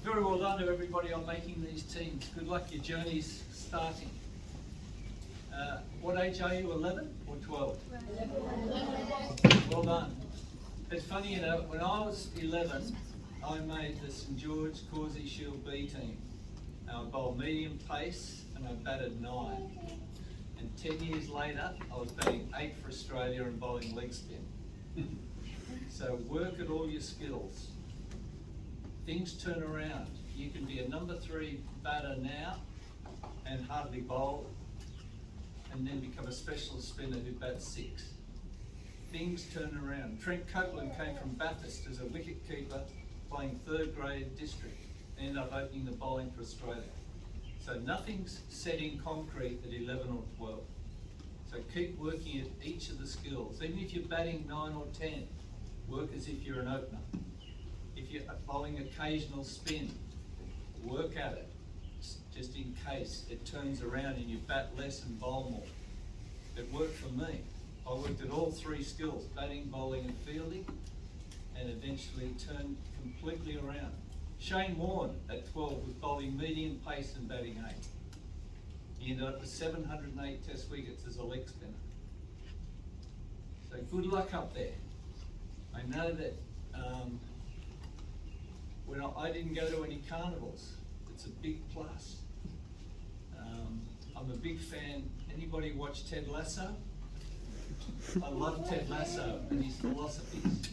Very well done to everybody on making these teams. Good luck, your journey's starting. What age are you, 11 or 12? 11. Well done. It's funny, you know, when I was 11, I made the St George Causey Shield B team. I bowled medium pace and I batted 9. And 10 years later, I was batting 8 for Australia and bowling leg spin. So work at all your skills. Things turn around. You can be a number 3 batter now and hardly bowl, and then become a specialist spinner who bats 6. Things turn around. Trent Copeland came from Bathurst as a wicket keeper playing 3rd grade district, ended up opening the bowling for Australia. So nothing's set in concrete at 11 or 12. So keep working at each of the skills. Even if you're batting 9 or 10, work as if you're an opener. If you're bowling occasional spin, work at it, just in case it turns around and you bat less and bowl more. It worked for me. I worked at all 3 skills, batting, bowling and fielding, and eventually turned completely around. Shane Warne at 12 was bowling medium pace and batting 8. He ended up with 708 test wickets as a leg spinner. So good luck up there. I know that when I didn't go to any carnivals, it's a big plus. I'm a big fan. Anybody watch Ted Lasso? I love Ted Lasso and his philosophies.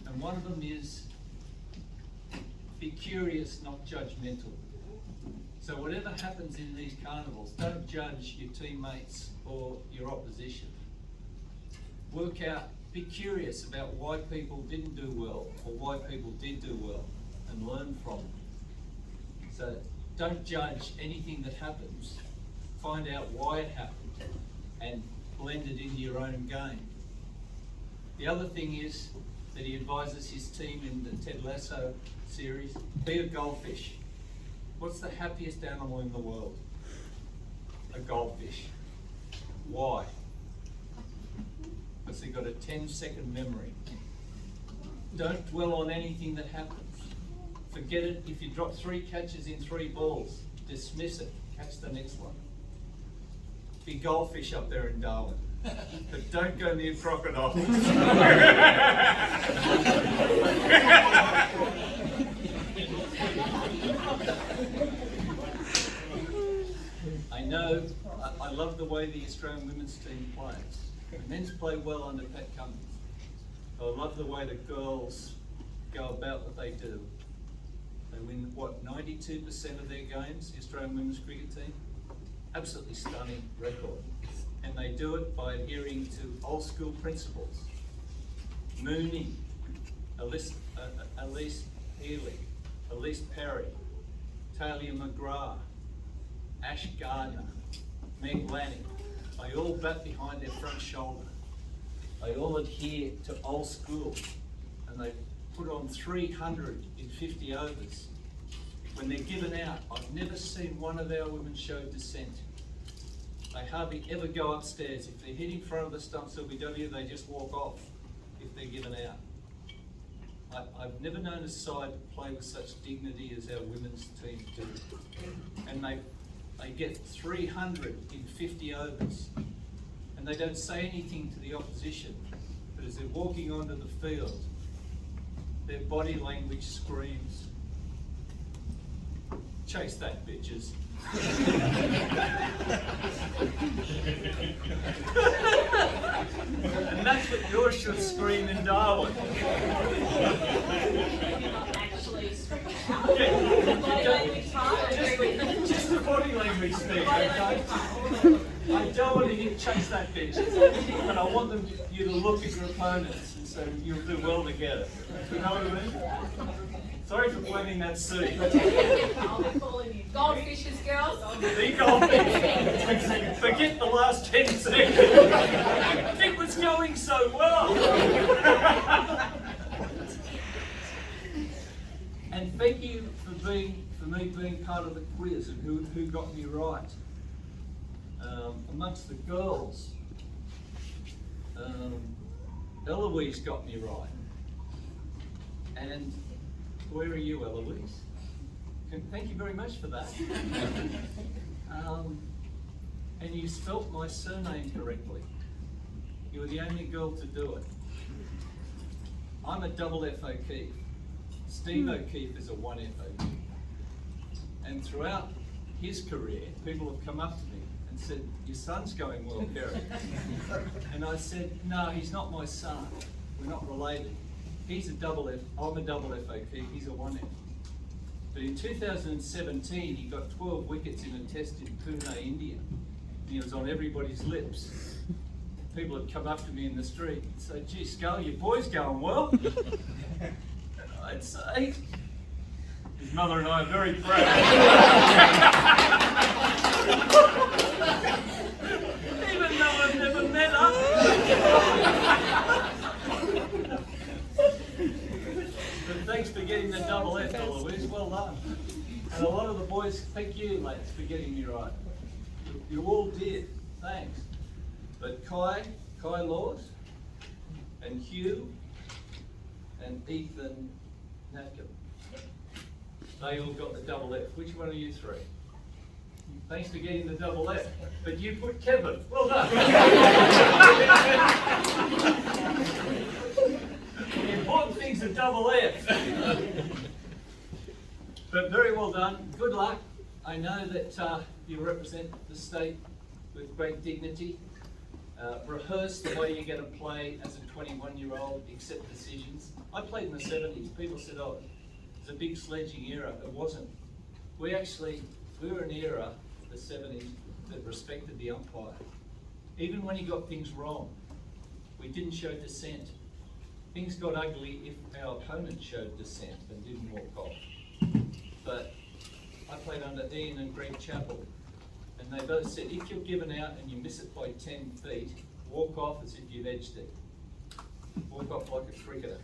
And one of them is, be curious, not judgmental. So whatever happens in these carnivals, don't judge your teammates or your opposition. Work out, be curious about why people didn't do well or why people did do well and learn from it. So don't judge anything that happens. Find out why it happened and blend it into your own game. The other thing is that he advises his team in the Ted Lasso series, be a goldfish. What's the happiest animal in the world? A goldfish. Why? Because they've got a 10-second memory. Don't dwell on anything that happens. Forget it. If you drop 3 catches in 3 balls, dismiss it. Catch the next one. Be goldfish up there in Darwin. But don't go near crocodiles. I know, I love the way the Australian women's team plays. The men's play well under Pat Cummins. I love the way the girls go about what they do. They win, 92% of their games, the Australian women's cricket team? Absolutely stunning record. And they do it by adhering to old school principles. Mooney, Elise Healy, Elise Perry, Talia McGrath, Ash Gardner, Meg Lanning. They all bat behind their front shoulder. They all adhere to old school, and they put on 300 in 50 overs. When they're given out, I've never seen one of our women show dissent. They hardly ever go upstairs. If they're hit in front of the stumps LBW, they just walk off if they're given out. I've never known a side play with such dignity as our women's team do. And they get 300 in 50 overs. And they don't say anything to the opposition. But as they're walking onto the field, their body language screams, chase that, bitches. And that's what yours should scream in Darwin. Actually, just the body language thing, okay? I don't want to hear chase that bitch, but I want you to look at your opponents and say you'll do well to get it. You know what I mean? Sorry for planting that seed. I'll be calling you goldfishes, girls. The goldfish. Forget the last 10 seconds. It was going so well. And thank you for me being part of the quiz and who got me right. Amongst the girls, Eloise got me right. And where are you, Eloise? Thank you very much for that. And you spelt my surname correctly. You were the only girl to do it. I'm a double F O'Keeffe. Steve O'Keeffe is a one F O'Keeffe. And throughout his career, people have come up to me and said, your son's going well, Kerry. And I said, no, he's not my son. We're not related. He's a double F, I'm a double F O'Keeffe, he's a one F. But in 2017, he got 12 wickets in a test in Pune, India. And he was on everybody's lips. People had come up to me in the street and say, gee, Scull, your boy's going well. And I'd say, his mother and I are very proud. Even though I've never met her. But thanks for getting the double F, Eloise, well done. And a lot of the boys, thank you, mates, for getting me right. You all did, thanks. But Kai Laws, and Hugh, and Ethan Natcom, they all got the double F. Which one are you three? Thanks for getting the double F. But you put Kevin. Well done. The important thing's a double F. But very well done. Good luck. I know that you represent the state with great dignity. Rehearse the way you're going to play as a 21-year-old, accept decisions. I played in the 70s. People said, oh, it's a big sledging era. It wasn't. We were an era, the 70s, that respected the umpire. Even when he got things wrong, we didn't show dissent. Things got ugly if our opponent showed dissent and didn't walk off. But I played under Ian and Greg Chappell, and they both said, if you're given out and you miss it by 10 feet, walk off as if you've edged it. Walk off like a cricketer.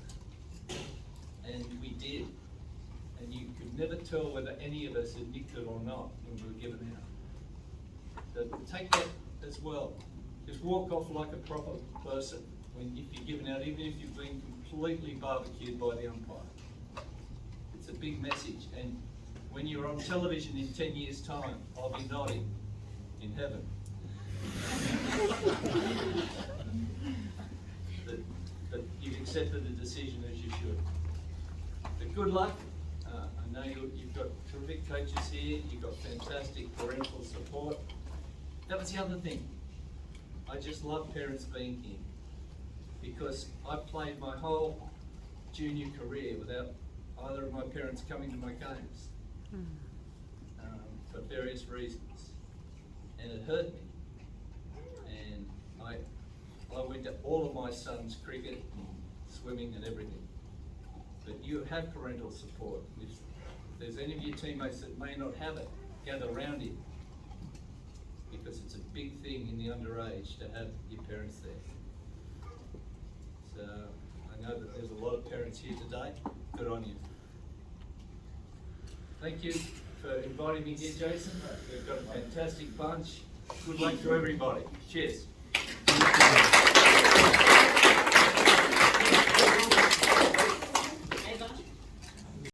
And we did. And you could never tell whether any of us had nicked it or not when we were given out. So take that as well. Just walk off like a proper person if you're given out, even if you've been completely barbecued by the umpire. It's a big message. And when you're on television in 10 years' time, I'll be nodding in heaven. that you've accepted the decision as you should. But good luck. I know you've got terrific coaches here, you've got fantastic parental support. That was the other thing. I just love parents being here because I played my whole junior career without either of my parents coming to my games for various reasons. And it hurt me. And I went to all of my sons' cricket, swimming and everything. But you have parental support. If there's any of your teammates that may not have it, gather around him. Because it's a big thing in the underage to have your parents there. So I know that there's a lot of parents here today. Good on you. Thank you for inviting me here, Jason. We've got a fantastic bunch. Good luck to everybody. Cheers.